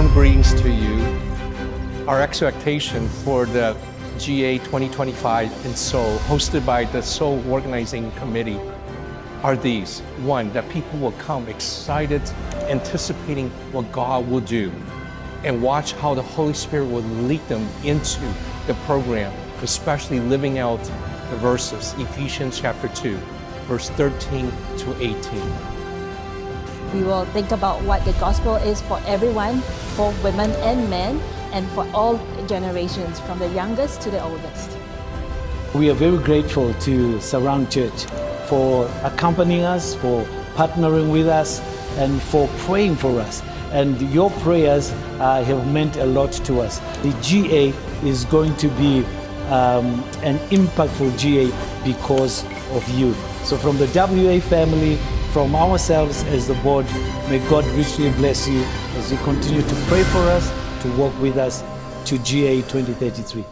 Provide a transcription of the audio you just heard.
warm greetings to you. Our expectation for the GA 2025 in Seoul, hosted by the Seoul Organizing Committee, are these. One, that people will come excited, anticipating what God will do, and watch how the Holy Spirit will lead them into the program, especially living out the verses, Ephesians chapter 2, verse 13 to 18. We will think about what the gospel is for everyone, for women and men, and for all generations, from the youngest to the oldest. We are very grateful to Surround Church for accompanying us, for partnering with us, and for praying for us. And your prayers have meant a lot to us. The GA is going to be an impactful GA because of you. So from the WEA family, from ourselves as the board, may God richly bless you as you continue to pray for us, to walk with us to GA 2033.